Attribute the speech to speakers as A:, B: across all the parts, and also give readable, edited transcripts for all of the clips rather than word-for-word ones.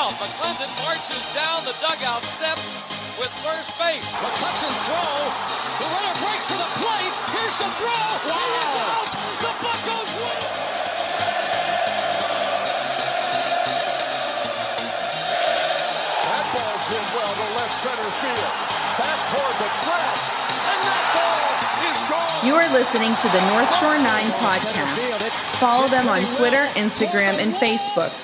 A: out. McClendon marches down the dugout steps with first base.
B: McCutcheon's throw. The runner breaks to the plate. Here's the throw. Wow. He is out. The Buccos win.
C: That ball's hit well to left center field. Back toward the track. And that ball is gone.
D: You are listening to the North Shore 9 podcast. Follow them on Twitter, Instagram, and Facebook.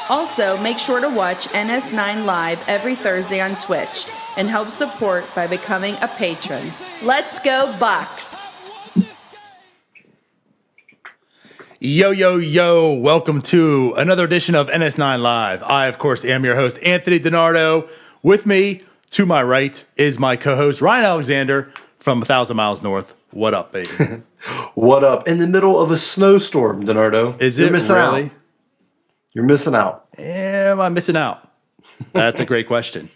D: Also, make sure to watch NS9 Live every Thursday on Twitch and help support by becoming a patron. Let's go Bucs!
E: Yo, yo, yo. Welcome to another edition of NS9 Live. I, of course, am your host, Anthony DiNardo. With me, to my right, is my co-host, Ryan Alexander from 1,000 Miles North. What up, baby?
F: What up? In the middle of a snowstorm, DiNardo.
E: Is it really?
F: You're missing out.
E: Am I missing out? That's a great question.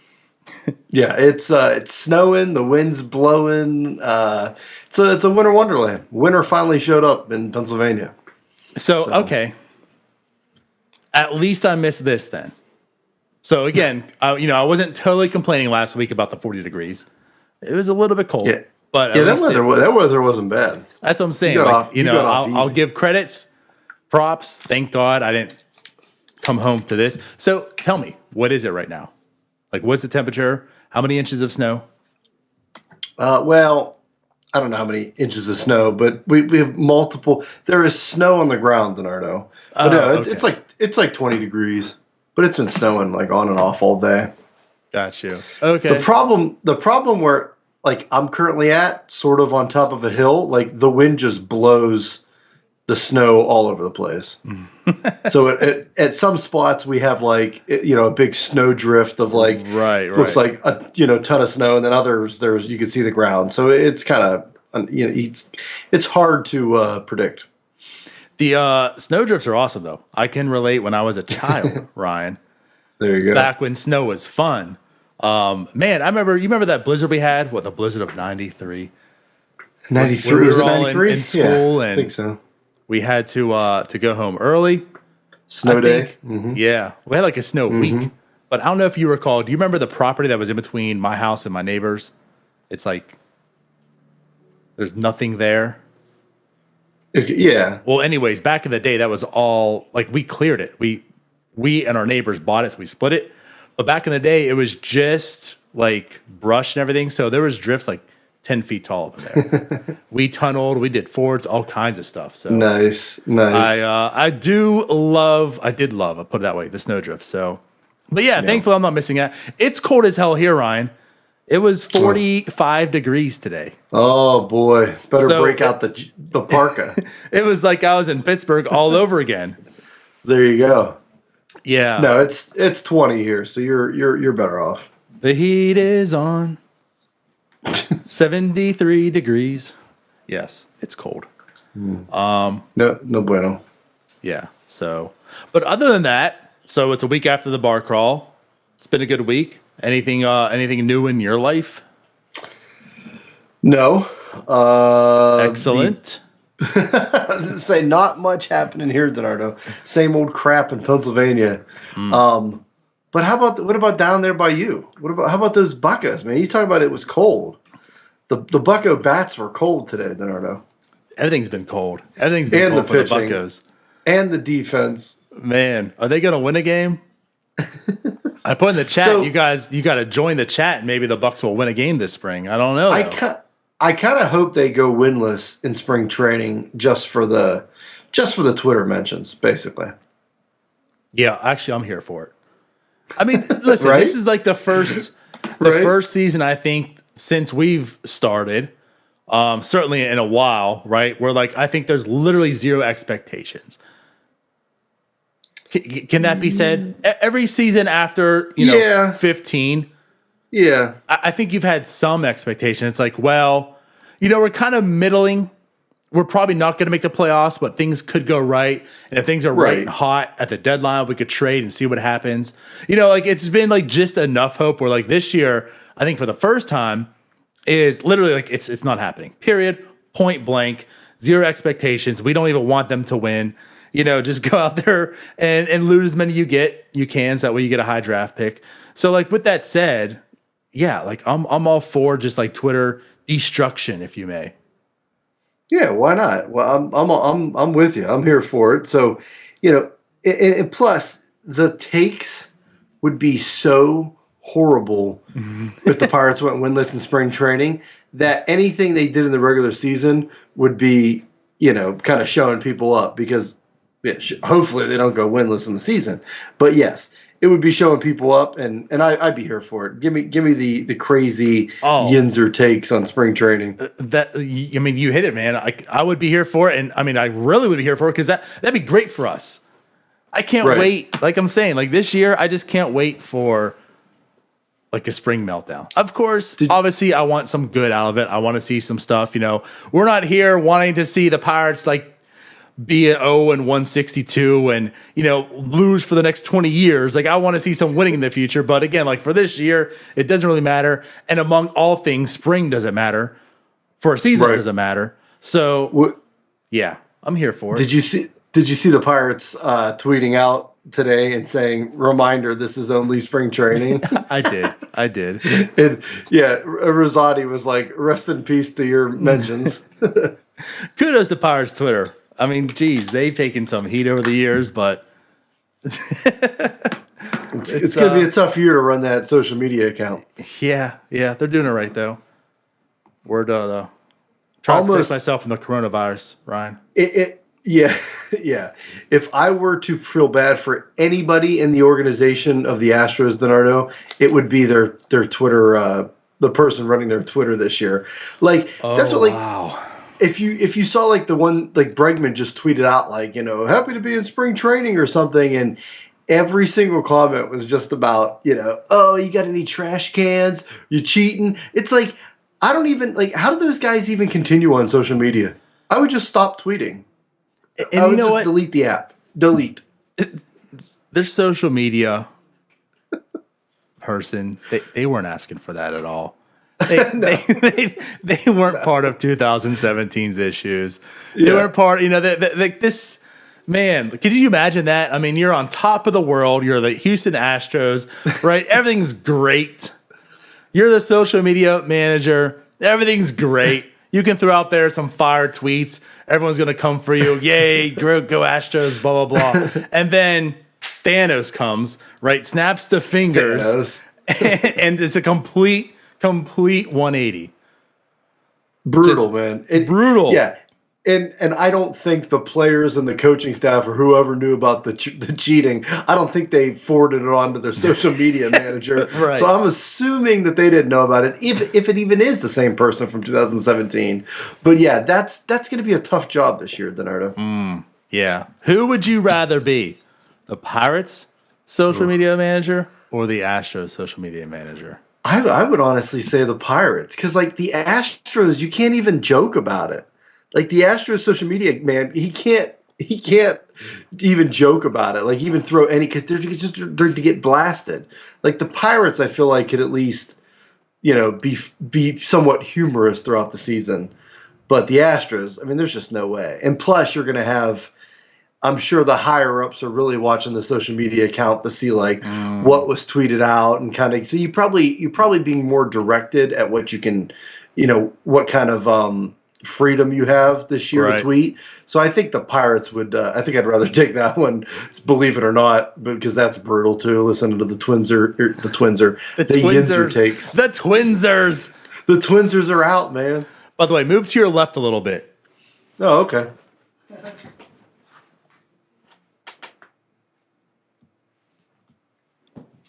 F: Yeah, it's snowing, the wind's blowing. It's a winter wonderland. Winter finally showed up in Pennsylvania.
E: So, okay. At least I missed this then. So again, I wasn't totally complaining last week about the 40 degrees. It was a little bit cold.
F: Yeah,
E: but
F: that weather wasn't bad.
E: That's what I'm saying. I'll give credits, props. Thank God I didn't come home to this. So tell me, what is it right now? Like, what's the temperature? How many inches of snow?
F: Well, I don't know how many inches of snow, but we have multiple. There is snow on the ground, DiNardo. But okay. it's like 20 degrees, but it's been snowing like on and off all day.
E: Got you. Okay.
F: The problem where like I'm currently at, sort of on top of a hill, like the wind just blows the snow all over the place. So at some spots we have like a big snow drift of like looks like a ton of snow, and then others you can see the ground. So it's kind of it's hard to predict.
E: The snow drifts are awesome though. I can relate when I was a child, Ryan.
F: There you go.
E: Back when snow was fun. Man, you remember that blizzard we had? What, the blizzard of 93?
F: 93 was it 93?
E: In school,
F: I think so.
E: We had to go home early.
F: Snow day.
E: Mm-hmm. Yeah. We had like a snow week. But I don't know if you recall, do you remember the property that was in between my house and my neighbor's? It's like there's nothing there.
F: Yeah.
E: Well, anyways, back in the day, that was all like we cleared it. We and our neighbors bought it, so we split it. But back in the day, it was just like brush and everything. So there was drifts like 10 feet tall up in there. We tunneled, we did fords, all kinds of stuff. So
F: nice.
E: I did love, I'll put it that way, the snow drift. So, but yeah, thankfully I'm not missing out. It's cold as hell here, Ryan. It was 45 degrees today.
F: Oh boy, better break out the parka.
E: It was like I was in Pittsburgh all over again.
F: There you go.
E: Yeah.
F: No, it's 20 here, so you're better off.
E: The heat is on. 73 degrees. Yes, it's cold.
F: No bueno.
E: Yeah. So, but other than that, so it's a week after the bar crawl. It's been a good week. Anything new in your life?
F: No.
E: Excellent.
F: I was gonna say not much happening here, DiNardo. Same old crap in Pennsylvania. But what about down there by you? How about those Buccos, man? You talk about it was cold. The Bucco bats were cold today, DiNardo.
E: Everything's been cold. Everything's been cold for the Buccos.
F: And the defense.
E: Man, are they gonna win a game? I put in the chat, you guys, you got to join the chat, and maybe the Bucs will win a game this spring. I don't know.
F: I kind of hope they go winless in spring training just for the Twitter mentions, basically.
E: Yeah, actually, I'm here for it. I mean, listen,
F: Right?
E: This is like the first season I think since we've started, certainly in a while, right? Where like I think there's literally zero expectations. Can that be said? Every season after 15,
F: yeah,
E: I think you've had some expectation. It's like, well, we're kind of middling. We're probably not going to make the playoffs, but things could go right. And if things are right and hot at the deadline, we could trade and see what happens. Like it's been like just enough hope where like this year, I think for the first time is literally like it's not happening. Period. Point blank. Zero expectations. We don't even want them to win. just go out there and loot as many you can. So that way you get a high draft pick. So like with that said, yeah, like I'm all for just like Twitter destruction, if you may.
F: Yeah, why not? Well, I'm with you. I'm here for it. So, and plus the takes would be so horrible if the Pirates went winless in spring training that anything they did in the regular season would be, kind of showing people up because hopefully they don't go winless in the season. But yes, it would be showing people up, and I'd be here for it. Give me the crazy Yinzer takes on spring training.
E: You hit it, man. I would be here for it, and I really would be here for it because that'd be great for us. I can't wait. Like I'm saying, like this year, I just can't wait for like a spring meltdown. Of course, obviously, I want some good out of it. I want to see some stuff. We're not here wanting to see the Pirates like be at 0-162 and lose for the next 20 years. Like I want to see some winning in the future. But again, like for this year, it doesn't really matter. And among all things, spring doesn't matter. For a season, it doesn't matter. So yeah, I'm here for it.
F: Did you see the Pirates tweeting out today and saying, "Reminder: this is only spring training"?
E: I did.
F: And Rosati was like, "Rest in peace to your mentions."
E: Kudos to Pirates Twitter. Geez, they've taken some heat over the years, but
F: it's going to be a tough year to run that social media account.
E: Yeah, they're doing it right though. We're trying to protect myself from the coronavirus, Ryan.
F: Yeah. If I were to feel bad for anybody in the organization of the Astros, DiNardo, it would be their Twitter, the person running their Twitter this year. Like that's what
E: wow.
F: If you saw like the one like Bregman just tweeted out like happy to be in spring training or something, and every single comment was just about oh, you got any trash cans? You cheating? It's like I don't even like how do those guys even continue on social media? I would just stop tweeting.
E: And
F: I would just delete the app. Delete.
E: Their social media person, they weren't asking for that at all. They weren't part of 2017's issues. They weren't part, this man, could you imagine that? You're on top of the world. You're the Houston Astros, right? Everything's great. You're the social media manager. Everything's great. You can throw out there some fire tweets. Everyone's going to come for you. Yay, go Astros, blah, blah, blah. And then Thanos comes, right? Snaps the fingers. And it's a complete 180.
F: Brutal, man.
E: Brutal.
F: Yeah. And I don't think the players and the coaching staff or whoever knew about the cheating, I don't think they forwarded it on to their social media manager.
E: Right.
F: So I'm assuming that they didn't know about it, if it even is the same person from 2017. But yeah, that's going to be a tough job this year, DiNardo.
E: Yeah. Who would you rather be? The Pirates social media manager or the Astros social media manager?
F: I would honestly say the Pirates because like the Astros, you can't even joke about it. Like the Astros social media man, he can't even joke about it. Like even throw any because they're to get blasted. Like the Pirates, I feel like could at least be somewhat humorous throughout the season. But the Astros, there's just no way. And plus, you're going to have, I'm sure the higher ups are really watching the social media account to see like what was tweeted out and kind of. So you're probably being more directed at what you can, what kind of freedom you have this year to tweet. So I think the Pirates would. I think I'd rather take that one, believe it or not, because that's brutal too. Listening to the Yinzer takes.
E: The Twinsers.
F: The Twinsers are out, man.
E: By the way, move to your left a little bit.
F: Oh, okay.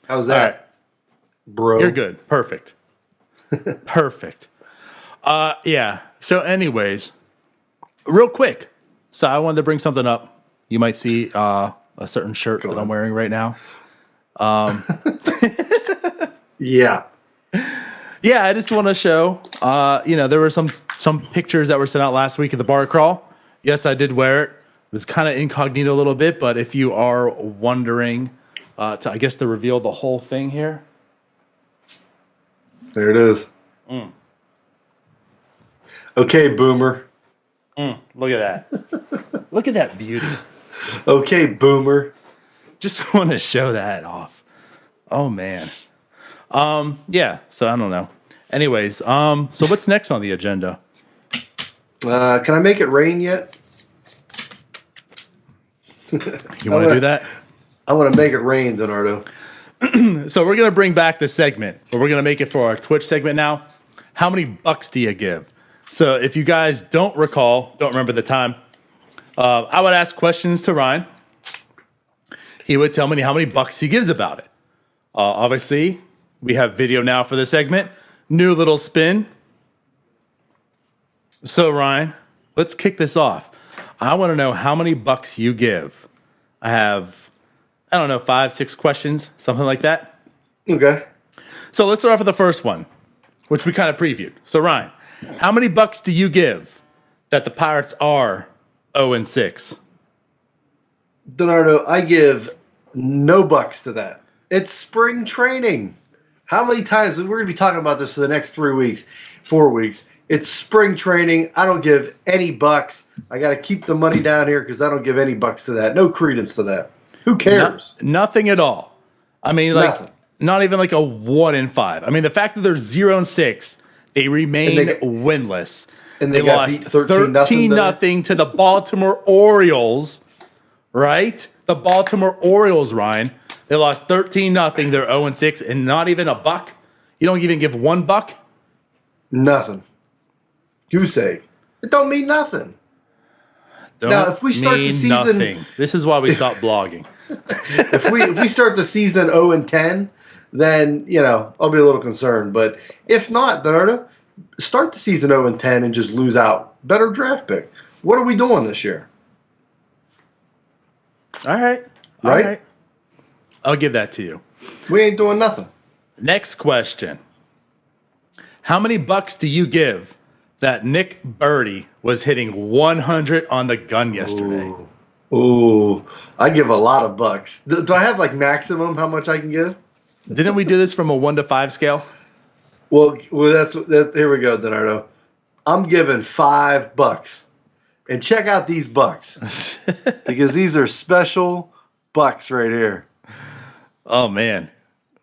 F: How's that,
E: right.
F: bro?
E: You're good. Perfect. Perfect. Yeah. So anyways, real quick. So I wanted to bring something up. You might see a certain shirt that I'm wearing right now.
F: Yeah.
E: Yeah, I just want to show, there were some pictures that were sent out last week at the bar crawl. Yes, I did wear it. It was kind of incognito a little bit, but if you are wondering, to reveal the whole thing here.
F: There it is. Okay, Boomer.
E: Look at that. Look at that beauty.
F: Okay, boomer.
E: Just want to show that off. Oh man. Yeah, so I don't know. Anyways, so what's next on the agenda?
F: Can I make it rain yet?
E: You want to do that?
F: I want to make it rain, DiNardo.
E: So we're going to bring back the segment, but we're going to make it for our Twitch segment now. How many bucks do you give? So if you guys don't remember the time, I would ask questions to Ryan. He would tell me how many bucks he gives about it. Obviously, we have video now for the segment. New little spin. So Ryan, let's kick this off. I want to know how many bucks you give. I have, 5, 6 questions, something like that.
F: Okay.
E: So let's start off with the first one, which we kind of previewed. So Ryan, how many bucks do you give that the Pirates are 0-6?
F: DiNardo, I give no bucks to that. It's spring training. How many times? We're going to be talking about this for the next 4 weeks. It's spring training. I don't give any bucks. I got to keep the money down here because I don't give any bucks to that. No credence to that. Who cares?
E: Nothing at all. I mean,
F: Nothing.
E: Not even like a 1 in 5. I mean, the fact that they're 0-6, they remain winless.
F: And they
E: lost
F: beat 13-0
E: to the Baltimore Orioles, right? The Baltimore Orioles, Ryan. They lost 13-0. They're 0-6, and not even a buck. You don't even give $1?
F: Nothing. Goose egg. It don't mean nothing. Now, if we start the season,
E: nothing. This is why we stopped blogging.
F: if we start the season 0-10, then I'll be a little concerned. But if not, DiNardo, start the season 0-10 and just lose out. Better draft pick. What are we doing this year?
E: All right.
F: Right?
E: I'll give that to you.
F: We ain't doing nothing.
E: Next question. How many bucks do you give that Nick Birdie was hitting 100 on the gun yesterday?
F: Ooh. I give a lot of bucks. Do I have maximum how much I can give?
E: Didn't we do this from a 1 to 5 scale?
F: Well, here we go, DiNardo. I'm giving $5. And check out these bucks. Because these are special bucks right here.
E: Oh, man.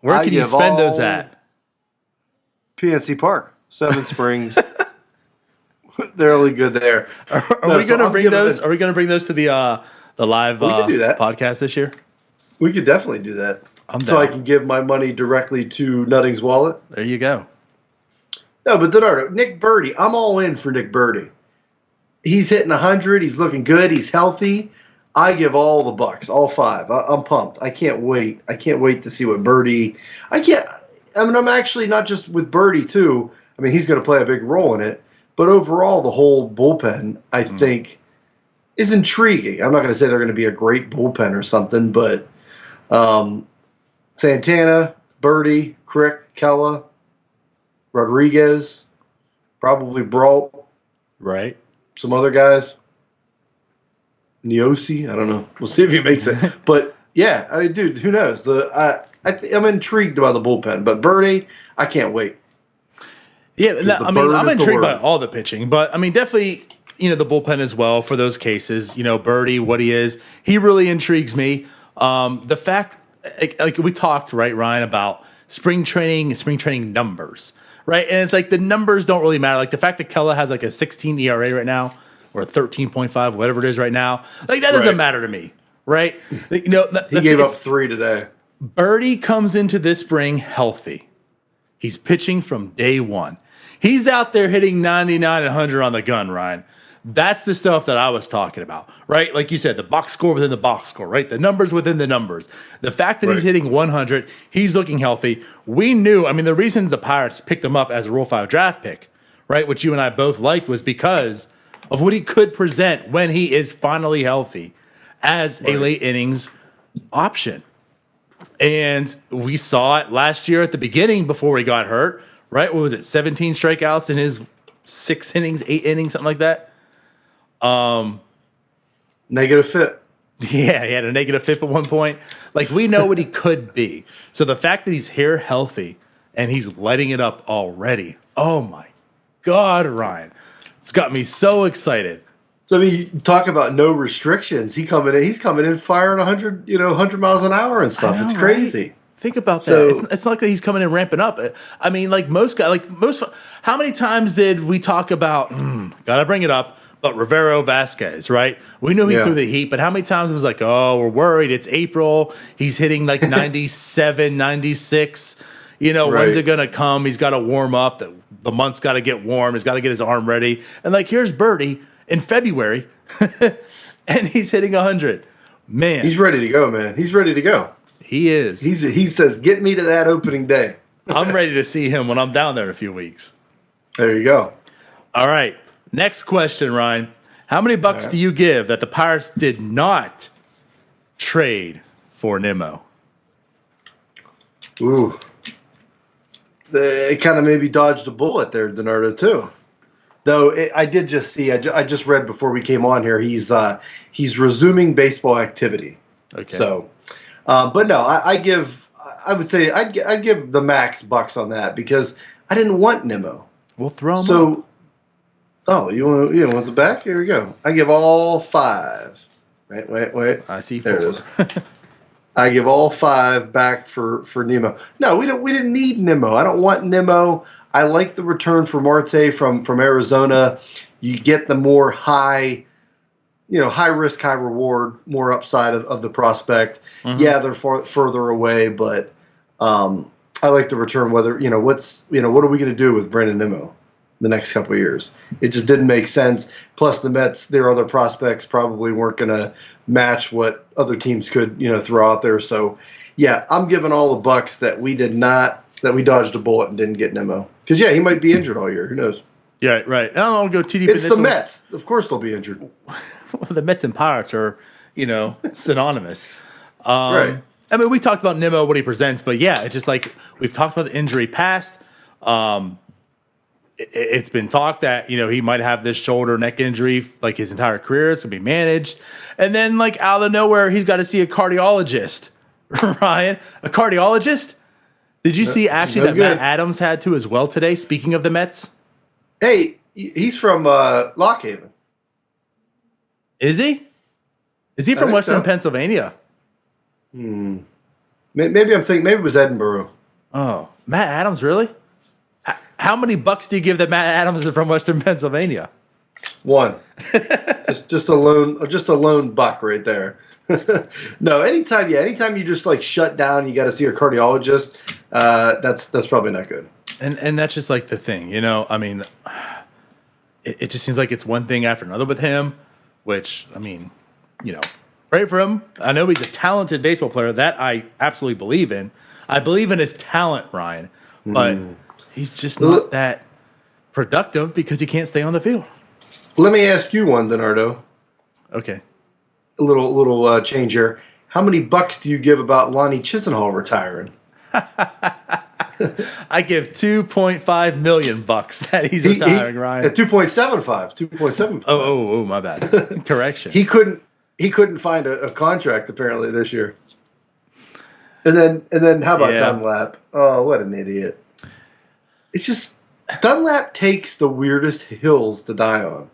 E: Where can you spend those at?
F: PNC Park, Seven Springs. They're only good there.
E: Are we going to bring those? Are we going to bring those to the live podcast this year?
F: We could definitely do that.
E: So
F: I can give my money directly to Nutting's wallet.
E: There you go.
F: No, but DiNardo, Nick Birdie, I'm all in for Nick Birdie. He's hitting 100. He's looking good. He's healthy. I give all the bucks, all 5. I'm pumped. I can't wait. I can't wait to see what Birdie. I'm actually not just with Birdie too. I mean, he's going to play a big role in it. But overall, the whole bullpen, I think, is intriguing. I'm not going to say they're going to be a great bullpen or something, but Santana, Birdie, Crick, Keller, Rodriguez, probably Brault.
E: Right.
F: Some other guys. Neosi, I don't know. We'll see if he makes it. But, yeah, I mean, dude, who knows? I'm intrigued about the bullpen. But Birdie, I can't wait.
E: Yeah, I'm intrigued by all the pitching. But, I mean, definitely, the bullpen as well for those cases. Birdie, what he is, he really intrigues me. The fact, like we talked, right, Ryan, about spring training numbers, right? And it's like the numbers don't really matter. Like the fact that Kellogg has like a 16 ERA right now, or 13.5, whatever it is right now, like that doesn't matter to me, right? He
F: gave up 3 today.
E: Birdie comes into this spring healthy. He's pitching from day one. He's out there hitting 99 and 100 on the gun, Ryan. That's the stuff that I was talking about, right? Like you said, the box score within the box score, right? The numbers within the numbers. The fact that he's hitting 100, he's looking healthy. We knew, the reason the Pirates picked him up as a Rule 5 draft pick, right, which you and I both liked, was because of what he could present when he is finally healthy as a late innings option. And we saw it last year at the beginning before he got hurt, right? What was it, 17 strikeouts in his 6 innings, 8 innings, something like that?
F: Negative FIP.
E: Yeah, he had a negative FIP at one point. Like, we know what he could be. So the fact that he's here healthy and he's lighting it up already, oh my God, Ryan. It's got me so excited.
F: So I mean, you talk about no restrictions. He's coming in firing 100 miles an hour and stuff. It's crazy.
E: Right? Think about that. It's not like he's coming in ramping up. I mean, like most guys, how many times did we talk about, gotta bring it up, but Rivero Vasquez, right? We knew he threw the heat, but how many times it was like, oh, we're worried. It's April. He's hitting like 97, 96. When's it going to come? He's got to warm up. The month's got to get warm. He's got to get his arm ready. And like, here's Birdie in February, and he's hitting 100. Man.
F: He's ready to go, man. He's ready to go.
E: He is.
F: He says, get me to that opening day.
E: I'm ready to see him when I'm down there in a few weeks.
F: There you go.
E: All right. Next question, Ryan. How many bucks do you give that the Pirates did not trade for Nimmo?
F: Ooh. It kind of maybe dodged a bullet there, DiNardo, too. Though I did just see, I just read before we came on here, he's resuming baseball activity.
E: Okay.
F: So, but no, I would say I'd give the max bucks on that because I didn't want Nimmo.
E: We'll throw him up.
F: So, you want the back? Here we go. I give all 5. Wait.
E: I see 4.
F: There it is. I give all 5 back for Nimmo. No, we didn't need Nimmo. I don't want Nimmo. I like the return for Marte from Arizona. You get the more high risk, high reward, more upside of the prospect. Mm-hmm. Yeah, they're further away, but I like the return. What are we going to do with Brandon Nimmo the next couple of years? It just didn't make sense. Plus, the Mets, their other prospects probably weren't going to match what other teams could throw out there. So, yeah, I'm giving all the bucks that we dodged a bullet and didn't get Nimmo. Because, he might be injured all year. Who knows?
E: Yeah, right. I don't go too deep.
F: It's the Mets. Of course they'll be injured.
E: Well, the Mets and Pirates are, synonymous.
F: Right.
E: I mean, we talked about Nimmo, what he presents, but yeah, it's just like we've talked about the injury past. It's been talked that, he might have this shoulder, neck injury like his entire career. It's going to be managed. And then, like, out of nowhere, he's got to see a cardiologist. Ryan, a cardiologist? Did you see actually that Matt Adams had to as well today, speaking of the Mets?
F: Hey, he's from Lock Haven.
E: Is he? Is he from Western Pennsylvania?
F: Maybe I'm thinking, maybe it was Edinburgh.
E: Oh, Matt Adams, really? How many bucks do you give that Matt Adams is from Western Pennsylvania? 1. just a lone buck right there. No, anytime you just like shut down, you got to see a cardiologist. That's probably not good. And that's just like the thing, I mean, it just seems like it's one thing after another with him, which, I mean, great for him. I know he's a talented baseball player that I absolutely believe in. I believe in his talent, Ryan, but he's just not that productive because he can't stay on the field.
F: Let me ask you one, DiNardo.
E: Okay.
F: A little change here. How many bucks do you give about Lonnie Chisenhall retiring?
E: I give $2.5 million that he's retiring, Ryan.
F: 2.75.
E: Oh, my bad. Correction.
F: He couldn't find a contract apparently this year. And then how about Dunlap? Oh, what an idiot! It's just Dunlap takes the weirdest hills to die on.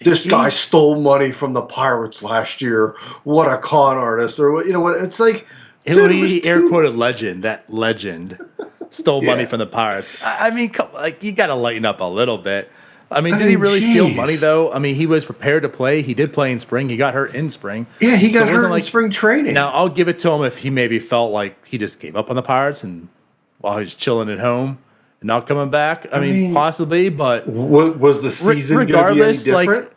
F: This guy stole money from the Pirates last year. What a con artist! Or what It's like.
E: He air quoted legend. That legend stole money from the Pirates. I mean, you got to lighten up a little bit. I mean, did he really steal money though? I mean, he was prepared to play. He did play in spring. He got hurt in spring.
F: Yeah, he got hurt in spring training.
E: Now, I'll give it to him if he maybe felt like he just gave up on the Pirates and while he's chilling at home and not coming back. I mean, possibly, but
F: was the season regardless? Be any different?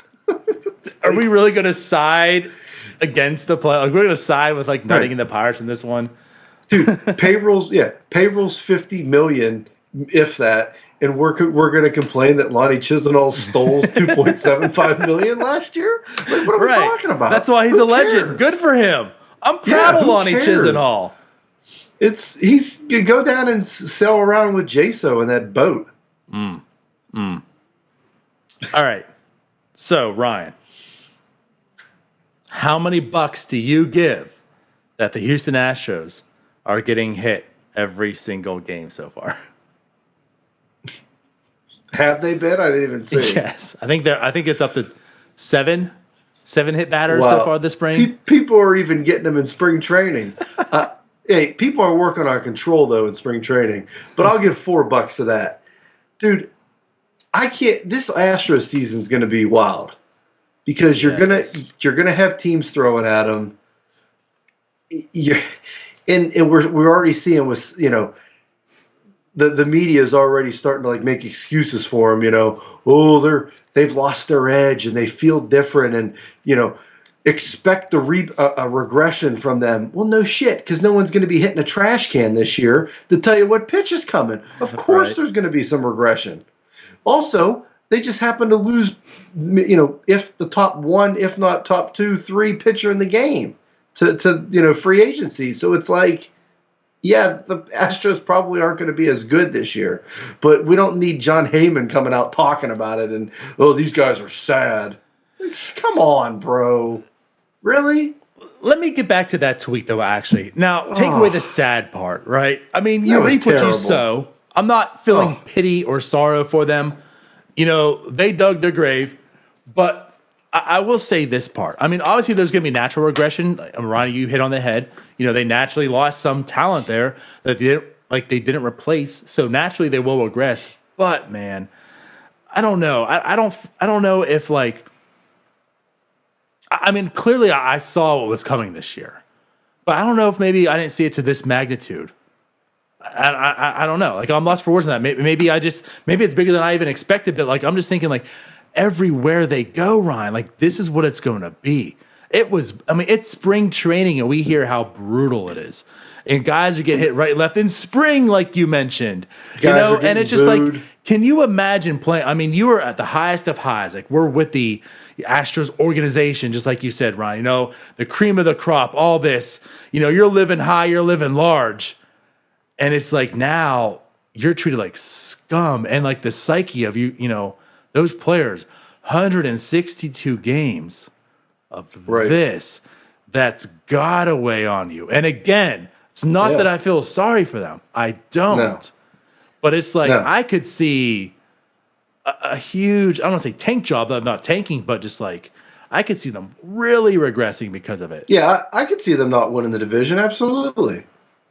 E: Are we really going to side against the play? Like, we're going to side with nutting in the Pirates in this one,
F: dude. Payrolls $50 million, if that, and we're going to complain that Lonnie Chisenhall stole $2.75 million last year. Like, what are we talking about?
E: That's why he's a legend. Good for him. I'm proud of Lonnie Chisenhall.
F: He's gonna go down and sail around with Jaso in that boat.
E: All right. So, Ryan, how many bucks do you give that the Houston Astros are getting hit every single game so far?
F: Have they been? I didn't even see.
E: Yes, I think it's up to seven hit batters so far this spring.
F: People are even getting them in spring training. Hey, people are working on control though in spring training, but I'll give $4 to that, dude. I can't. This Astros season is going to be wild because you're gonna have teams throwing at them. And we're already seeing with the media is already starting to like make excuses for them. They've lost their edge and they feel different and expect a regression from them. Well, no shit, because no one's going to be hitting a trash can this year to tell you what pitch is coming. Of course, There's going to be some regression. Also, they just happen to lose, if the top one, if not top 2, 3 pitcher in the game to free agency. So it's like, yeah, the Astros probably aren't going to be as good this year, but we don't need John Heyman coming out talking about it and, these guys are sad. Come on, bro. Really?
E: Let me get back to that tweet, though, actually. Now, take away the sad part, right? I mean, you reap what you sow. I'm not feeling pity or sorrow for them. They dug their grave, but I will say this part. I mean, obviously, there's going to be natural regression. Ronnie, you hit on the head. They naturally lost some talent there that they didn't replace. So naturally, they will regress. But man, I don't know. I don't know if I mean, clearly I saw what was coming this year, but I don't know if maybe I didn't see it to this magnitude. I don't know. I'm lost for words on that. Maybe it's bigger than I even expected. But I'm just thinking everywhere they go, Ryan, this is what it's going to be. It's spring training, and we hear how brutal it is. And guys are getting hit right, left in spring, like you mentioned. And it's just
F: booed.
E: Can you imagine playing? I mean, you were at the highest of highs. We're with the Astros organization, just like you said, Ryan. The cream of the crop, all this. You're living high, you're living large. And it's now you're treated like scum. And the psyche of those players, 162 games of this, that's got to weigh on you. And again, it's not that I feel sorry for them. I don't. No. But it's I could see a huge, I don't want to say tank job. I'm not tanking, but just I could see them really regressing because of it.
F: Yeah, I could see them not winning the division. Absolutely.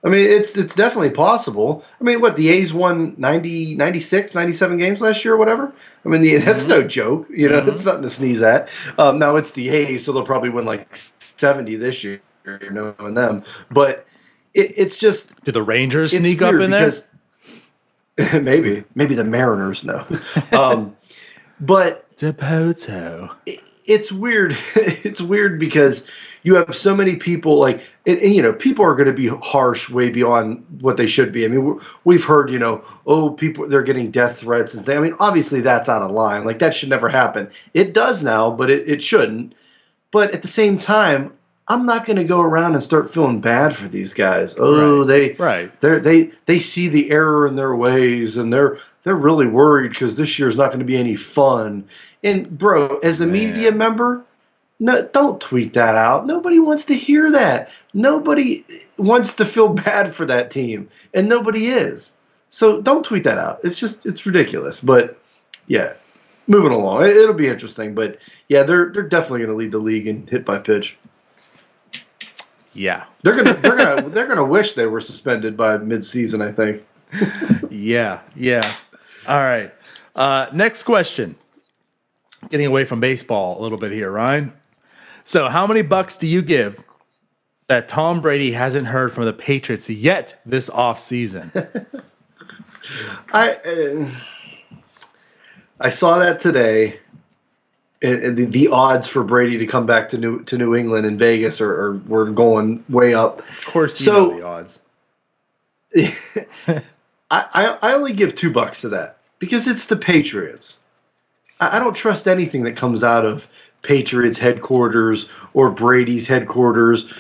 F: I mean, it's definitely possible. I mean, the A's won 90, 96, 97 games last year or whatever? I mean, that's no joke. It's nothing to sneeze at. Now, it's the A's, so they'll probably win 70 this year, knowing them. But it's just...
E: Do the Rangers sneak up in there?
F: Maybe the Mariners know. But...
E: Depoto.
F: It's weird. It's weird because you have so many people people are going to be harsh way beyond what they should be. I mean, we've heard, people, they're getting death threats and things. I mean, obviously that's out of line. That should never happen. It does now, but it shouldn't. But at the same time, I'm not going to go around and start feeling bad for these guys. They see the error in their ways and they're really worried because this year's not going to be any fun. And bro, as a media member, no, don't tweet that out. Nobody wants to hear that. Nobody wants to feel bad for that team, and nobody is. So don't tweet that out. It's ridiculous. But yeah, moving along, it'll be interesting. But yeah, they're definitely going to lead the league in hit by pitch.
E: Yeah,
F: they're gonna wish they were suspended by midseason, I think.
E: Yeah. All right. Next question. Getting away from baseball a little bit here, Ryan. So, how many bucks do you give that Tom Brady hasn't heard from the Patriots yet this offseason?
F: I saw that today. And the odds for Brady to come back to New England and Vegas were going way up.
E: Of course, you know the odds.
F: I only give $2 to that because it's the Patriots. I don't trust anything that comes out of Patriots headquarters or Brady's headquarters.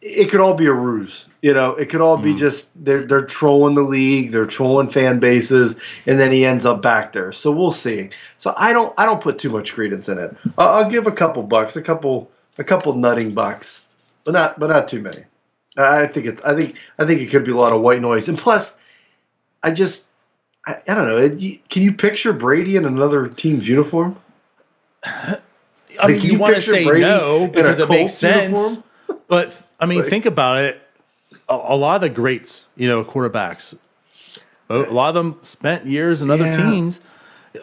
F: It could all be a ruse. It could all be just they're trolling the league, they're trolling fan bases, and then he ends up back there. So we'll see. So I don't put too much credence in it. I'll give a couple bucks, a couple nutting bucks, but not too many. I think it could be a lot of white noise. And plus, I don't know. Can you picture Brady in another team's uniform?
E: I mean, you want to say
F: Brady
E: no because it makes
F: Colts
E: sense.
F: uniform?
E: But, I mean, think about it. A lot of the greats, quarterbacks, a lot of them spent years in other teams.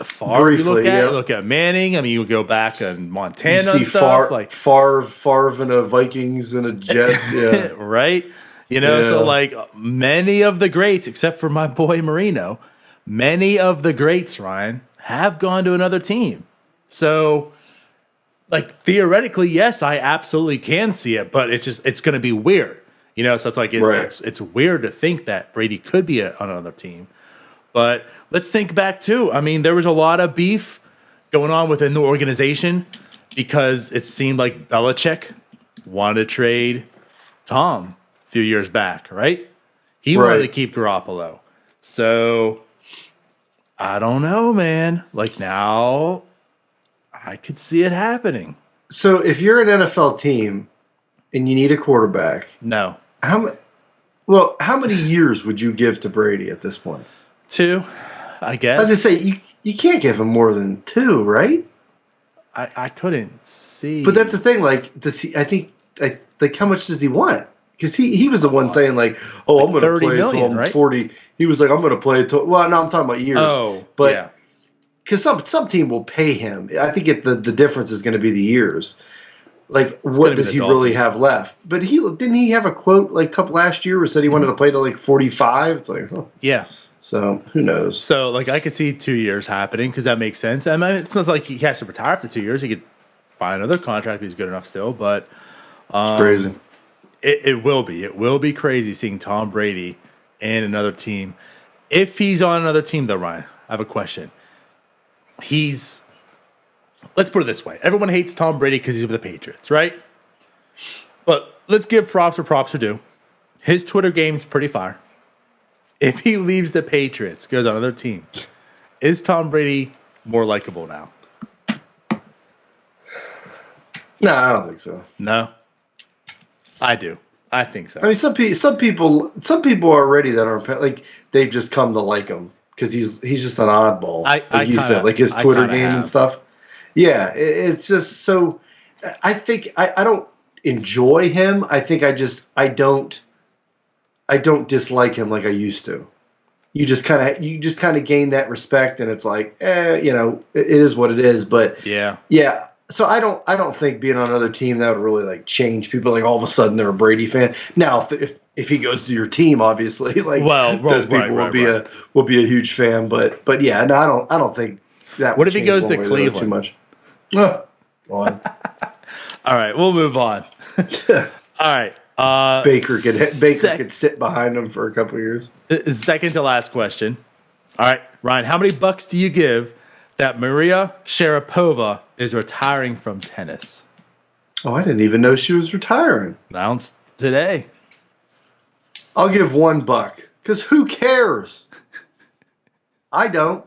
E: Favre, you look at Manning. I mean, you go back in Montana and stuff.
F: Favre and a Vikings and a Jets. Yeah.
E: Right? So like many of the greats, except for my boy Marino, many of the greats, Ryan, have gone to another team. So, like, theoretically, yes, I absolutely can see it, but it's going to be weird. So it's like it's weird to think that Brady could be on another team. But let's think back too. I mean, there was a lot of beef going on within the organization because it seemed like Belichick wanted to trade Tom a few years back, right? He wanted to keep Garoppolo. So I don't know, man. Like, now I could see it happening.
F: So if you're an NFL team and you need a quarterback,
E: no.
F: How many years would you give to Brady at this point?
E: 2, I guess.
F: I was going to say, you can't give him more than 2, right?
E: I couldn't see.
F: But that's the thing. Like, how much does he want? Because he was the one saying, like, oh, I'm going to play until I'm 40. He was like, I'm going to play until, well, no, I'm talking about years.
E: Oh,
F: but,
E: yeah.
F: Because some team will pay him. I think the difference is going to be the years. Like, what does he really have left? But didn't he have a quote like last year where said he wanted to play to like 45? It's like,
E: yeah.
F: So who knows?
E: So like I could see 2 years happening because that makes sense. I mean, it's not like he has to retire after 2 years. He could find another contract if he's good enough still. But
F: it's crazy.
E: It will be. It will be crazy seeing Tom Brady in another team. If he's on another team, though, Ryan, I have a question. Let's put it this way. Everyone hates Tom Brady because he's with the Patriots, right? But let's give props where props are due. His Twitter game's pretty fire. If he leaves the Patriots, goes on another team, is Tom Brady more likable now?
F: No, I don't think so.
E: No? I do. I think so.
F: I mean, some people already that aren't like they've just come to like him because he's just an oddball. Like you said, like his Twitter game and stuff. Yeah, it's just so. I think I don't enjoy him. I think I don't dislike him like I used to. You just kind of gain that respect, and it's like, it is what it is. But yeah. So I don't think being on another team that would really like change people. Like all of a sudden they're a Brady fan. Now if he goes to your team, obviously, like those people will be a huge fan. But yeah, no, I don't think that.
E: What if he goes to Cleveland?
F: Too much. Go on.
E: All right, we'll move on. All right.
F: Baker could sit behind him for a couple of years.
E: Second to last question. All right, Ryan, how many bucks do you give that Maria Sharapova is retiring from tennis?
F: Oh, I didn't even know she was retiring.
E: Announced today.
F: I'll give $1 because who cares? I don't.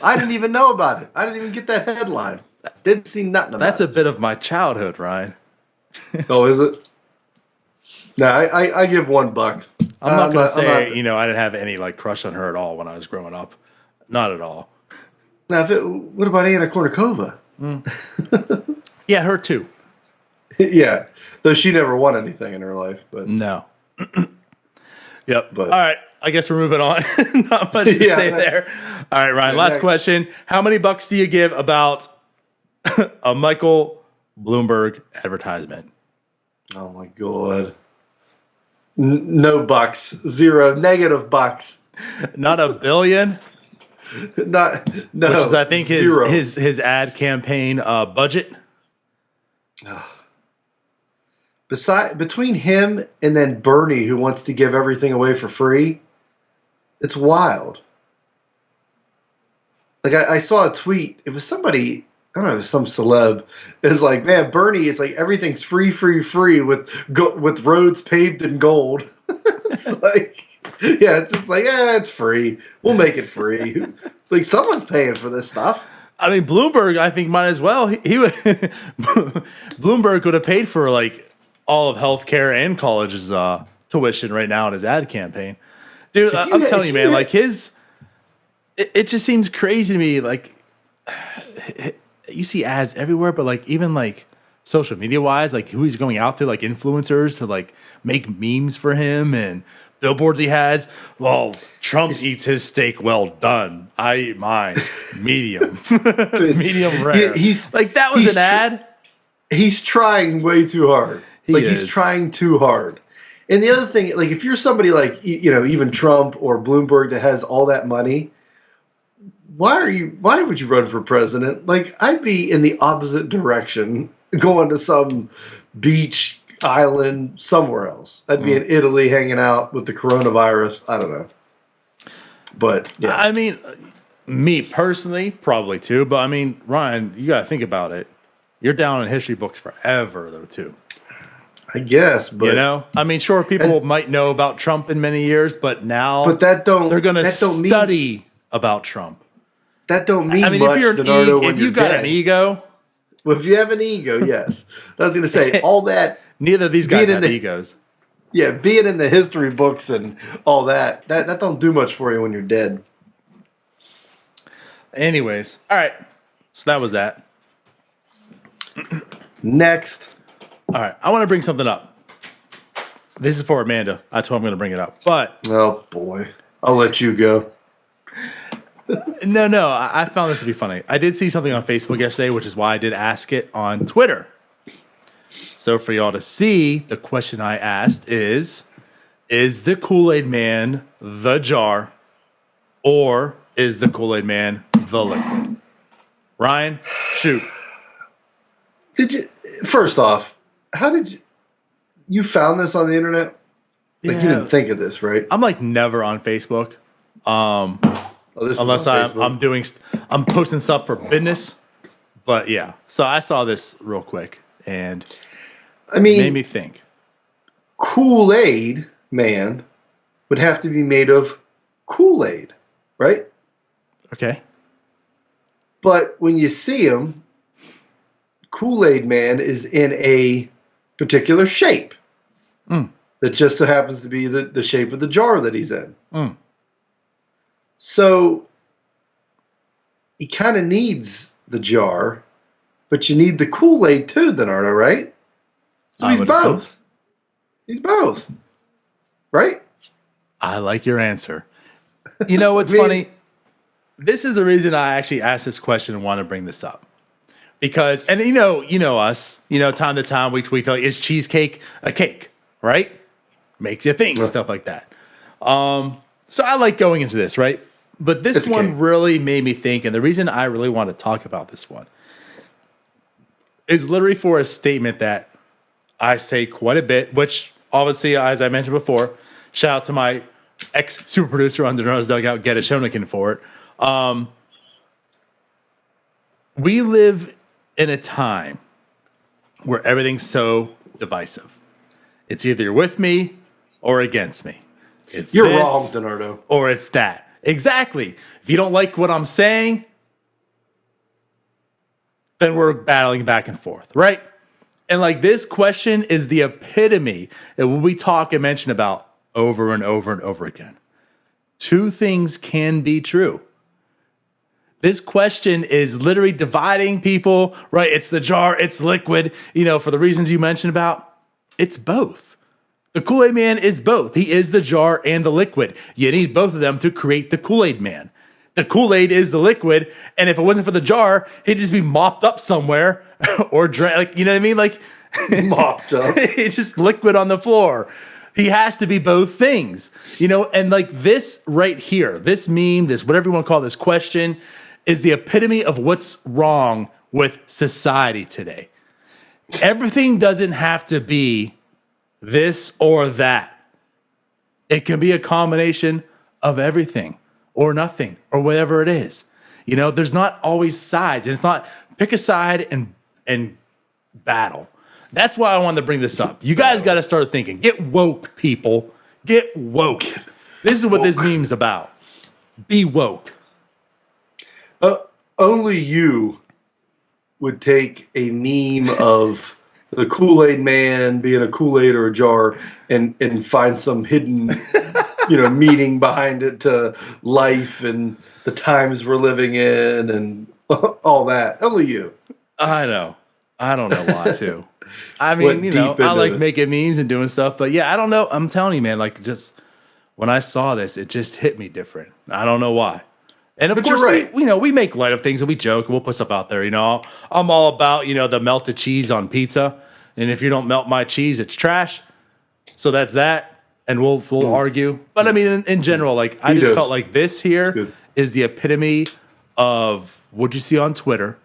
F: I didn't even know about it. I didn't even get that headline. Didn't see nothing about it.
E: That's a bit of my childhood, Ryan.
F: Oh, is it? No, I give $1.
E: I'm not going to say, I didn't have any like crush on her at all when I was growing up. Not at all.
F: Now, what about Anna Kournikova?
E: Yeah, her too.
F: Yeah, though she never won anything in her life. But
E: no. Yep. But, all right, I guess we're moving on. Not much to say there. All right, Ryan, last question. How many bucks do you give about a Michael Bloomberg advertisement?
F: Oh, my God. No bucks. $0. Negative bucks.
E: Not $1 billion?
F: No.
E: Which is, I think, his ad campaign budget.
F: Between him and then Bernie, who wants to give everything away for free, it's wild. Like I saw a tweet. It was somebody, I don't know, some celeb is like, man, Bernie is like everything's free with roads paved in gold. It's like, yeah, it's just like, it's free. We'll make it free. It's like someone's paying for this stuff.
E: I mean, Bloomberg, I think, might as well. He would, Bloomberg would have paid for like all of healthcare and college's tuition right now in his ad campaign. Dude, I'm telling you, man, like it just seems crazy to me. Like you see ads everywhere, but like even like social media wise, like who he's going out to, like influencers to like make memes for him and billboards he has. Well, Trump eats his steak well done. I eat mine medium, medium rare. He's like that was an ad.
F: He's trying way too hard. He's trying too hard. And the other thing, like if you're somebody like even Trump or Bloomberg that has all that money, why would you run for president? Like I'd be in the opposite direction, going to some beach island somewhere else. I'd be in Italy hanging out with the coronavirus. I don't know. But yeah.
E: I mean, me personally, probably too. But I mean, Ryan, you got to think about it. You're down in history books forever, though, too.
F: I guess, but
E: I mean, sure, people might know about Trump in many years, but now they're going to study about Trump.
F: That don't mean much, DiNardo, if you got an ego. Well, if you have an ego, yes. I was going to say all that.
E: Neither of these guys have egos.
F: Yeah, being in the history books and all that don't do much for you when you're dead.
E: Anyways, all right. So that was that.
F: Next.
E: All right. I want to bring something up. This is for Amanda. I told him I'm going to bring it up. But
F: oh, boy. I'll let you go.
E: No. I found this to be funny. I did see something on Facebook yesterday, which is why I did ask it on Twitter. So for y'all to see, the question I asked is the KoolAid Man the jar or is the KoolAid Man the liquid? Ryan, shoot.
F: First off, how did you found this on the internet? Like you didn't think of this, right?
E: I'm like never on Facebook. Unless I'm posting stuff for business. But yeah, so I saw this real quick and it made me think.
F: KoolAid Man would have to be made of Kool-Aid, right?
E: Okay.
F: But when you see him, KoolAid Man is in a particular shape that just so happens to be the shape of the jar that he's in. So he kind of needs the jar, but you need the Kool-Aid too, DiNardo, right? So he's both. He's both. Right?
E: I like your answer. You know what's funny? This is the reason I actually asked this question and want to bring this up. Because, and you know us, time to time we tweet like, is cheesecake a cake, right? Makes you think, stuff like that. So I like going into this, right? But this one really made me think, and the reason I really want to talk about this one is literally for a statement that I say quite a bit, which obviously, as I mentioned before, shout out to my ex-super producer on DiNardo's Dugout, Get a Shonikin for it. We live in a time where everything's so divisive. It's either you're with me or against me.
F: You're wrong, DiNardo.
E: Or it's that. Exactly. If you don't like what I'm saying, then we're battling back and forth, right? And like this question is the epitome of what we talk and mention about over and over and over again. Two things can be true. This question is literally dividing people, right? It's the jar, it's liquid, for the reasons you mentioned about. It's both. The KoolAid Man is both. He is the jar and the liquid. You need both of them to create the KoolAid Man. The Kool-Aid is the liquid, and if it wasn't for the jar, he'd just be mopped up somewhere or drank. You know what I mean? Like
F: mopped up.
E: It's just liquid on the floor. He has to be both things, and like this right here, this meme, this whatever you want to call this question, is the epitome of what's wrong with society today. Everything doesn't have to be this or that. It can be a combination of everything or nothing or whatever it is. There's not always sides, and it's not pick a side and battle. That's why I wanted to bring this up. You guys got to start thinking. Get woke, people. Get woke. This is what this meme's about. Be woke.
F: Only you would take a meme of the KoolAid Man being a Kool-Aid or a jar and find some hidden, meaning behind it to life and the times we're living in and all that. Only you.
E: I know. I don't know why too. I mean, I like making memes and doing stuff, but yeah, I don't know. I'm telling you, man, like just when I saw this, it just hit me different. I don't know why. And of course,
F: right.
E: we make light of things and we joke and we'll put stuff out there. I'm all about, the melted cheese on pizza. And if you don't melt my cheese, it's trash. So that's that. And we'll argue. But I mean, in general, like I just felt like this here is the epitome of what you see on Twitter,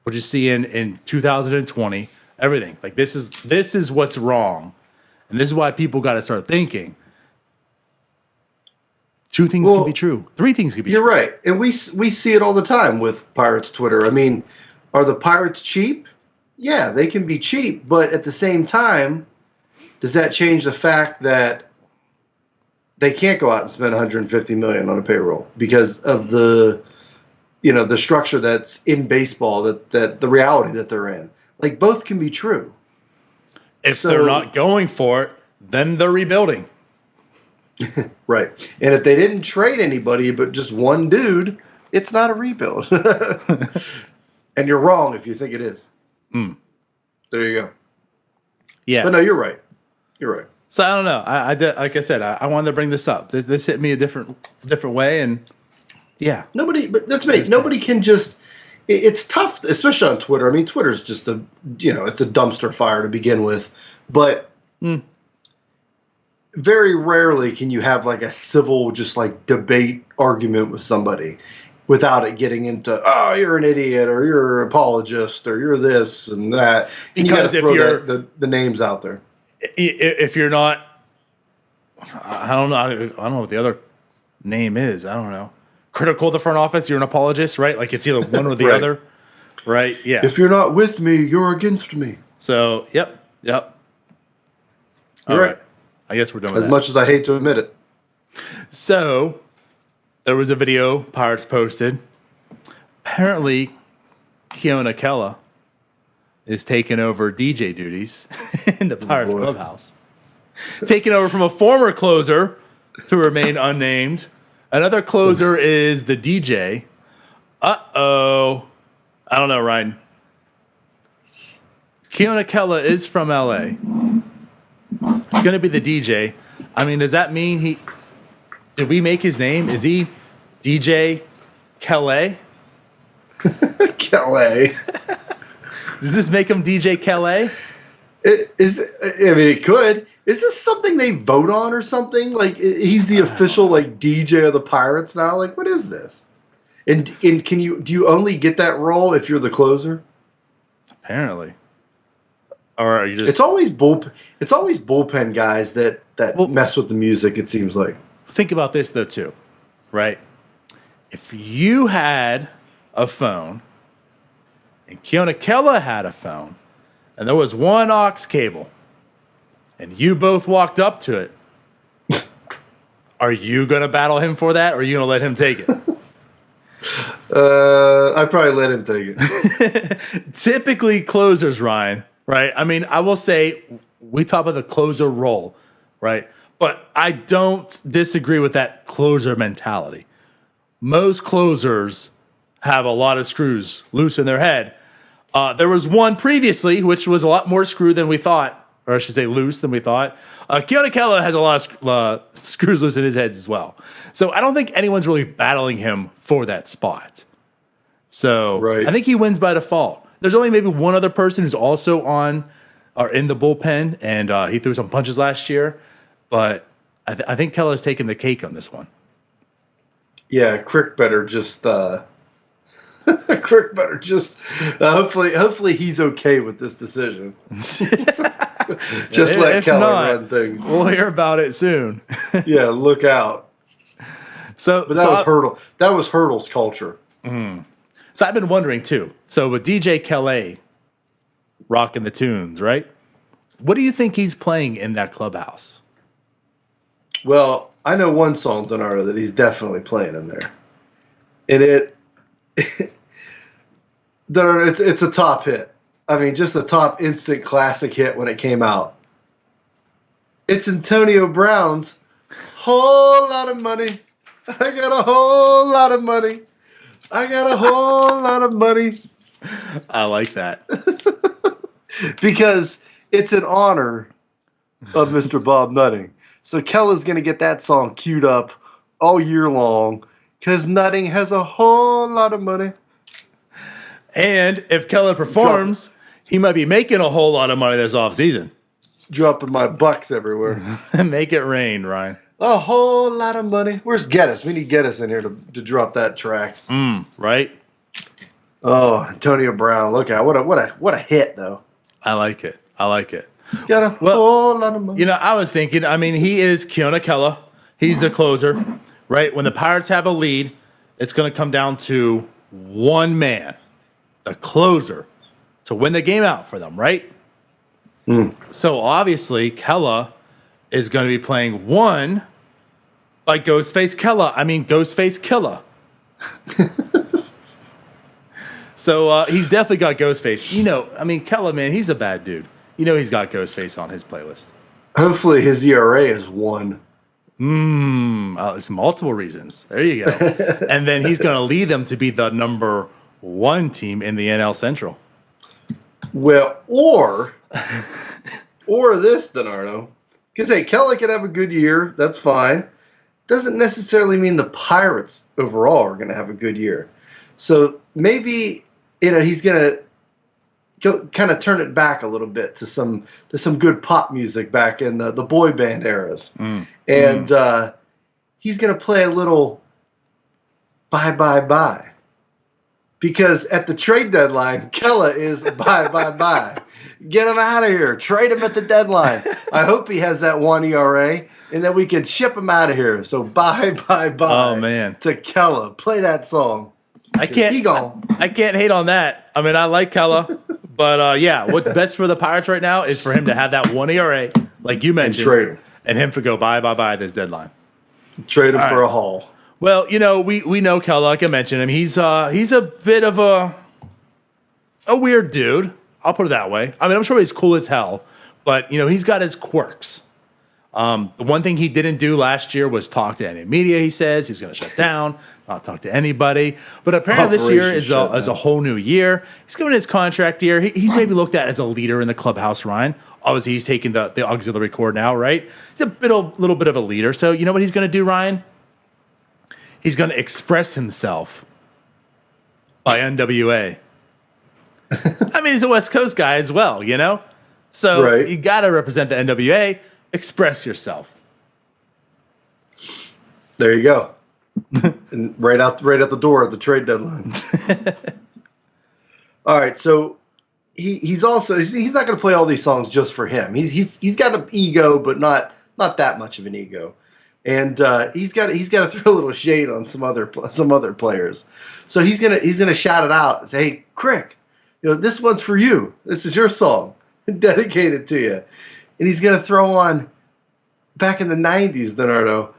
E: what you see in 2020, everything. Like this is what's wrong. And this is why people got to start thinking. 2 things can be true. 3 things can be true.
F: You're right. And we see it all the time with Pirates Twitter. I mean, are the Pirates cheap? Yeah, they can be cheap. But at the same time, does that change the fact that they can't go out and spend $150 million on a payroll because of the structure that's in baseball, that the reality that they're in? Like, both can be true.
E: If they're not going for it, then they're rebuilding.
F: Right. And if they didn't trade anybody but just one dude, it's not a rebuild. And you're wrong if you think it is. There you go.
E: Yeah.
F: But no, you're right. You're right.
E: So I don't know. I did, like I said, I wanted to bring this up. This hit me a different way, and yeah.
F: But that's me. Nobody can just. It's tough, especially on Twitter. I mean, Twitter's just it's a dumpster fire to begin with, but. Very rarely can you have like a civil, just like debate argument with somebody without it getting into, oh, you're an idiot or you're an apologist or you're this and that. And
E: because
F: you got to throw the names out there.
E: If you're not, I don't know what the other name is. I don't know. Critical of the front office, you're an apologist, right? Like it's either one or the
F: right.
E: other, right? Yeah.
F: If you're not with me, you're against me.
E: So, yep.
F: You're
E: All
F: right.
E: I guess we're done with
F: that. As much as I hate to admit it.
E: So, there was a video Pirates posted. Apparently, Keanu Keller is taking over DJ duties in the Pirates clubhouse. Taking over from a former closer to remain unnamed. Another closer is the DJ. Uh-oh. I don't know, Ryan. Keanu Keller is from L.A. He's going to be the DJ. I mean, does that mean did we make his name? Is he DJ Keller?
F: Keller.
E: Does this make him DJ Keller?
F: It could. Is this something they vote on or something? Like he's the official like DJ of the Pirates now? Like what is this? And do you only get that role if you're the closer?
E: Apparently. Or are you just?
F: It's always bullpen guys that mess with the music. It seems like.
E: Think about this though too, right? If you had a phone, and Keanu Keller had a phone, and there was one aux cable, and you both walked up to it, are you going to battle him for that, or are you going to let him take it?
F: I'd probably let him take it.
E: Typically, closers, Ryan. Right. I mean, I will say we talk about the closer role, right? But I don't disagree with that closer mentality. Most closers have a lot of screws loose in their head. There was one previously, which was a lot more screwed than we thought, or I should say loose than we thought. Keanu Keller has a lot of screws loose in his head as well. So I don't think anyone's really battling him for that spot. So right. I think he wins by default. There's only maybe one other person who's also on or in the bullpen, and he threw some punches last year. But I think Keller's taking the cake on this one.
F: Yeah, Crick better just hopefully he's okay with this decision. Just let Keller run things.
E: We'll hear about it soon.
F: Yeah, look out.
E: But
F: that was Hurdle's culture.
E: Mm. So I've been wondering too. So with DJ Keller rocking the tunes, right? What do you think he's playing in that clubhouse?
F: Well, I know one song, DiNardo, that he's definitely playing in there. And it's a top hit. I mean, just a top instant classic hit when it came out. It's Antonio Brown's Whole Lot of Money. I got a whole lot of money. I got a whole lot of money.
E: I like that.
F: Because it's in honor of Mr. Bob Nutting. So Kella's going to get that song queued up all year long because Nutting has a whole lot of money.
E: And if Keller performs, he might be making a whole lot of money this offseason.
F: Dropping my bucks everywhere.
E: Make it rain, Ryan.
F: A whole lot of money. Where's Geddes? We need Geddes in here to drop that track.
E: Right?
F: Oh, Antonio Brown. Look at what a hit though.
E: I like it.
F: Got a whole lot of money.
E: You know, I was thinking, I mean, he is Keanu Keller. He's the closer, right? When the Pirates have a lead, it's going to come down to one man, the closer, to win the game out for them, right? So obviously, Keller is going to be playing one by Ghostface Killer. So he's definitely got Ghostface. You know, I mean, Keller, man, he's a bad dude. You know he's got Ghostface on his playlist.
F: Hopefully his ERA is 1.
E: It's multiple reasons. There you go. And then he's going to lead them to be the number 1 team in the NL Central.
F: Well, or this, DiNardo. Because, hey, Kellogg could have a good year. That's fine. Doesn't necessarily mean the Pirates overall are going to have a good year. So maybe, he's going to kind of turn it back a little bit to some good pop music back in the boy band eras. And he's going to play a little Bye, Bye, Bye. Because at the trade deadline, Keller is bye, bye, bye. Get him out of here. Trade him at the deadline. I hope he has that 1 ERA, and then we can ship him out of here. So bye, bye, bye.
E: Oh, man.
F: To Keller. Play that song.
E: I can't hate on that. I mean, I like Keller, but what's best for the Pirates right now is for him to have that 1 ERA, like you mentioned,
F: and trade him.
E: And him to go bye, bye, bye at this deadline.
F: Trade him for a haul.
E: Well, we know Kellogg, like I mentioned him. He's a bit of a weird dude. I'll put it that way. I mean, I'm sure he's cool as hell, but he's got his quirks. The one thing he didn't do last year was talk to any media. He says he's going to shut down, not talk to anybody. But apparently this year is a whole new year. He's given his contract year. He's maybe looked at as a leader in the clubhouse, Ryan. Obviously, he's taking the auxiliary cord now, right? He's a little bit of a leader. So you know what he's going to do, Ryan? He's going to express himself by NWA. I mean, he's a West Coast guy as well, So You got to represent the NWA. Express yourself.
F: There you go. And right out the door at the trade deadline. All right, so he's not going to play all these songs just for him. He's got an ego, but not that much of an ego. And he's got to throw a little shade on some other players. So he's gonna shout it out and say, "Hey, Crick, this one's for you. This is your song, dedicated to you." And he's gonna throw on, back in the '90s, DiNardo,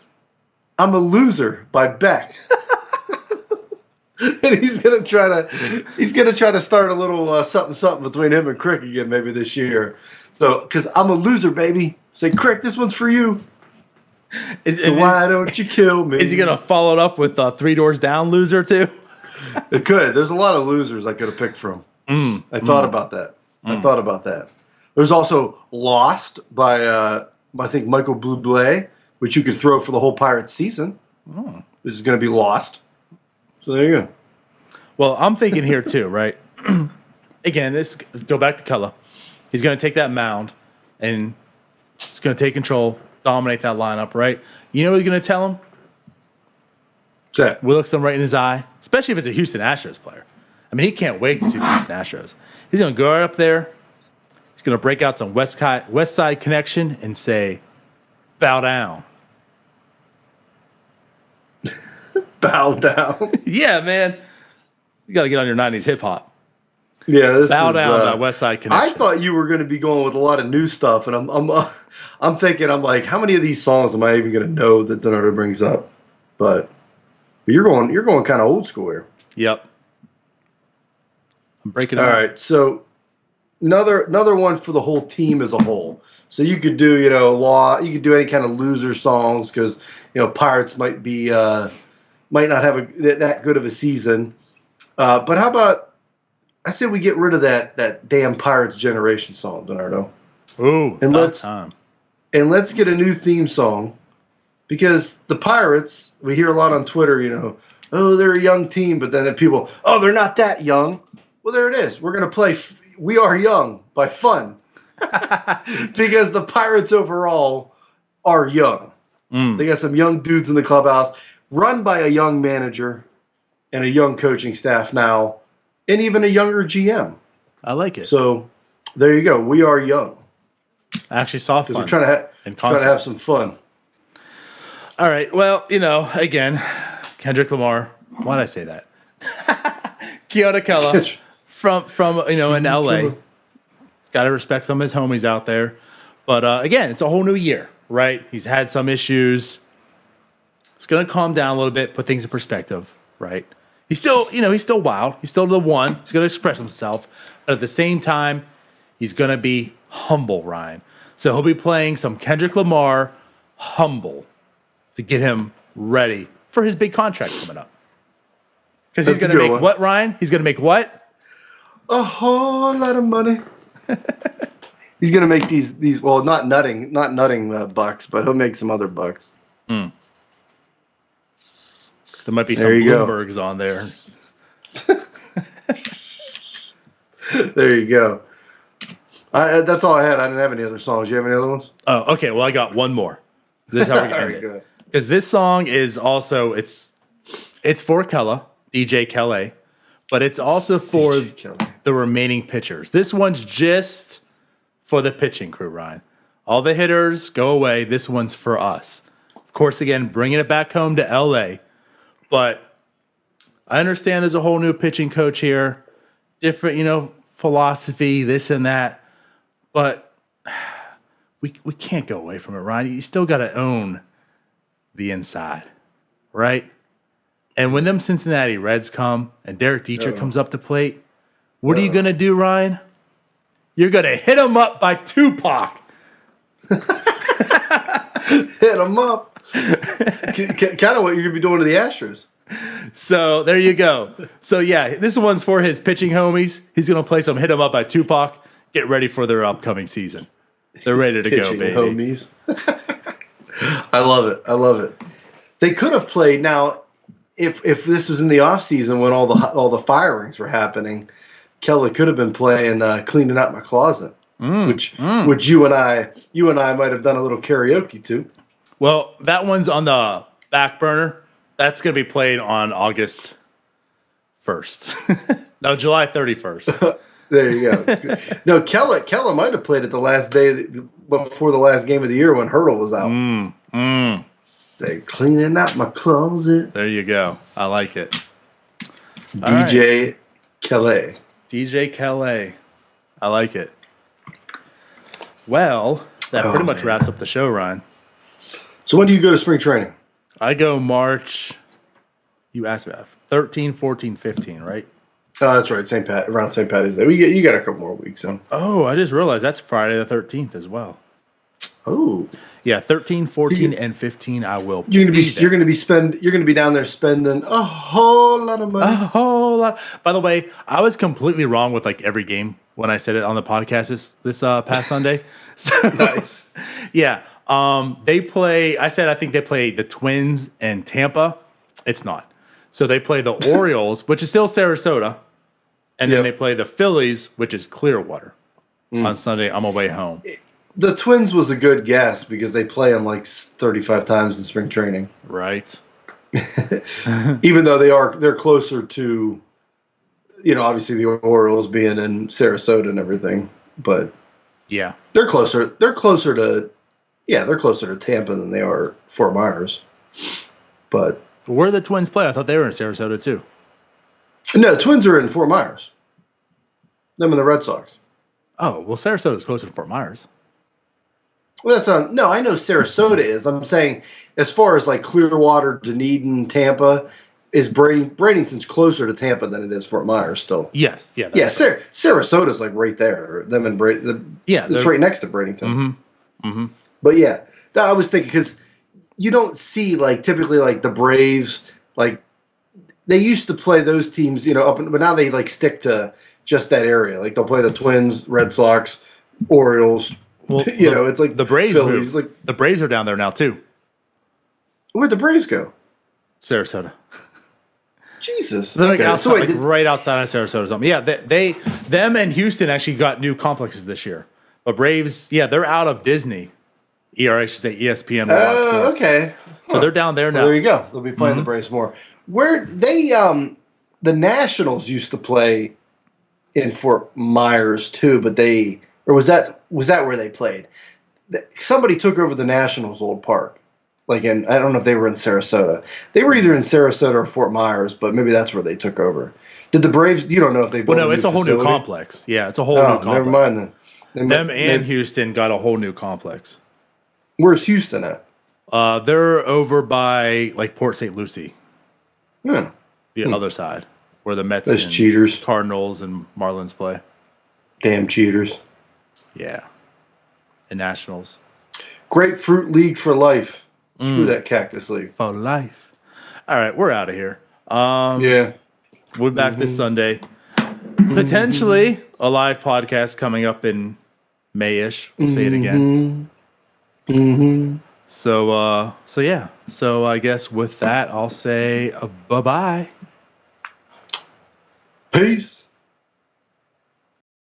F: "I'm a Loser" by Beck. And he's gonna try to start a little something between him and Crick again maybe this year. So, because I'm a loser, baby. Say, Crick, this one's for you. Why don't you kill me?
E: Is he going to follow it up with 3 Doors Down Loser too?
F: It could. There's a lot of losers I could have picked from. I thought about that. There's also Lost by, I think, Michael Bublé, which you could throw for the whole Pirates season. This is going to be Lost. So there you go.
E: Well, I'm thinking here too, right? Again, let's go back to Keller. He's going to take that mound and he's going to take control, dominate that lineup, right? You know what he's going to tell him?
F: What's that?
E: We look him right in his eye, especially if it's a Houston Astros player. I mean, he can't wait to see the Houston Astros. He's going to go right up there. He's going to break out some West Side Connection and say, "Bow down."
F: Bow down.
E: Yeah, man. You got to get on your 90s hip hop.
F: Yeah,
E: Bow down, that West Side Connection.
F: I thought you were going to be going with a lot of new stuff, and I'm thinking, I'm like, how many of these songs am I even going to know that DiNardo brings up? But you're going kind of old school here.
E: Yep. I'm breaking it
F: All
E: up.
F: right, so another one for the whole team as a whole. So you could do, you could do any kind of loser songs because Pirates might not have that good of a season. But how about I say we get rid of that damn Pirates Generation song, DiNardo.
E: Ooh,
F: and let's get a new theme song, because the Pirates, we hear a lot on Twitter, oh, they're a young team, but then people, oh, they're not that young. Well, there it is. We're going to play We Are Young by Fun because the Pirates overall are young. They got some young dudes in the clubhouse, run by a young manager and a young coaching staff now, and even a younger GM.
E: I like it.
F: So there you go. We are young.
E: I actually saw Fun.
F: We're trying to have some fun.
E: All right. Well, again, Kendrick Lamar. Why did I say that? Keanu Keller from in LA. Got to respect some of his homies out there. But again, it's a whole new year, right? He's had some issues. It's going to calm down a little bit, put things in perspective, right? He's still, he's still wild. He's still the one. He's going to express himself. But at the same time, he's going to be humble, Ryan. So he'll be playing some Kendrick Lamar, Humble, to get him ready for his big contract coming up. Because he's going to make what, Ryan? He's going to make what?
F: A whole lot of money. He's going to make these well, not nutting bucks, but he'll make some other bucks.
E: There might be some Bloombergs on there.
F: There you go. That's all I had. I didn't have any other songs. You have any other ones?
E: Oh, okay. Well, I got one more. This is how we're going to end it. Because this song is also, it's for Kella, DJ Kelly, but it's also for the remaining pitchers. This one's just for the pitching crew, Ryan. All the hitters go away. This one's for us. Of course, again, bringing it back home to LA. But I understand there's a whole new pitching coach here. Different, philosophy, this and that. But we can't go away from it, Ryan. You still got to own the inside, right? And when them Cincinnati Reds come and Derek Dietrich comes up to plate, what are you going to do, Ryan? You're going to hit him up by Tupac.
F: Hit him up. Kind of what you're going to be doing to the Astros.
E: So there you go. So yeah, this one's for his pitching homies. He's going to play some Hit 'em Up by Tupac. Get ready for their upcoming season. They're ready to go, baby.
F: Homies. I love it. I love it. They could have played now if this was in the off season when all the firings were happening. Kelly could have been playing "Cleaning Out My Closet," which you and I might have done a little karaoke to.
E: Well, that one's on the back burner. That's going to be played on August 1st. No, July 31st.
F: There you go. No, Kella might have played it the last day before the last game of the year when Hurdle was out. Say, cleaning out my closet.
E: There you go. I like it.
F: DJ Kelly.
E: DJ Kelly. I like it. Well, that pretty much wraps up the show, Ryan.
F: So when do you go to spring training?
E: I go March, you asked me, 13, 14, 15, right?
F: That's right, around St. Patty's Day. You got a couple more weeks on.
E: Oh, I just realized that's Friday the 13th as well.
F: Oh.
E: Yeah, 13, 14, and 15 I will
F: You're gonna be down there spending a whole lot of money.
E: A whole lot. By the way, I was completely wrong with every game when I said it on the podcast this past Sunday. So,
F: nice.
E: Yeah. They play, I think they play the Twins and Tampa. It's not. So they play the Orioles, which is still Sarasota. And then they play the Phillies, which is Clearwater on Sunday on my way home.
F: The Twins was a good guess because they play them 35 times in spring training.
E: Right.
F: Even though they're closer to, obviously the Orioles being in Sarasota and everything, but
E: yeah,
F: they're closer to Tampa than they are Fort Myers. But
E: where the Twins play? I thought they were in Sarasota too.
F: No, Twins are in Fort Myers. Them and the Red Sox.
E: Oh, well, Sarasota's closer to Fort Myers.
F: Well, no, I know Sarasota is. I'm saying as far as Clearwater, Dunedin, Tampa, is Bradenton's closer to Tampa than it is Fort Myers still.
E: Yes, yeah.
F: Sarasota's right there. Them and Brady. Yeah, it's right next to Bradenton.
E: Mm-hmm. Mm-hmm.
F: But yeah, I was thinking because you don't see typically the Braves they used to play those teams, but now they like stick to just that area. Like they'll play the Twins, Red Sox, Orioles.
E: Well,
F: it's like
E: the Braves.
F: Phillies. Like
E: the Braves are down there now too.
F: where'd the Braves go?
E: Sarasota.
F: Jesus,
E: They're like
F: okay.
E: outside, right outside of Sarasota. Or something. Yeah, them and Houston actually got new complexes this year. But Braves, they're out of Disney. I should say ESPN.
F: Okay.
E: So they're down there now.
F: Well, there you go. They'll be playing the Braves more. Where they the Nationals used to play in Fort Myers too, but was that where they played? Somebody took over the Nationals' old park. I don't know if they were in Sarasota. They were either in Sarasota or Fort Myers, but maybe that's where they took over. Did the Braves? You don't know if they built.
E: Well, no, it's a whole new complex. Yeah, it's a whole new complex.
F: Never mind then.
E: Them and Houston got a whole new complex.
F: Where's Houston at?
E: They're over by Port St. Lucie.
F: Yeah.
E: The other side, where the Mets,
F: Those
E: and
F: cheaters,
E: Cardinals, and Marlins play.
F: Damn cheaters.
E: Yeah. And Nationals.
F: Grapefruit League for life. Screw that Cactus League.
E: For life. All right, we're out of here.
F: Yeah.
E: We're back this Sunday. Potentially a live podcast coming up in May-ish. We'll say it again. So yeah. So I guess with that, I'll say bye-bye.
F: Peace.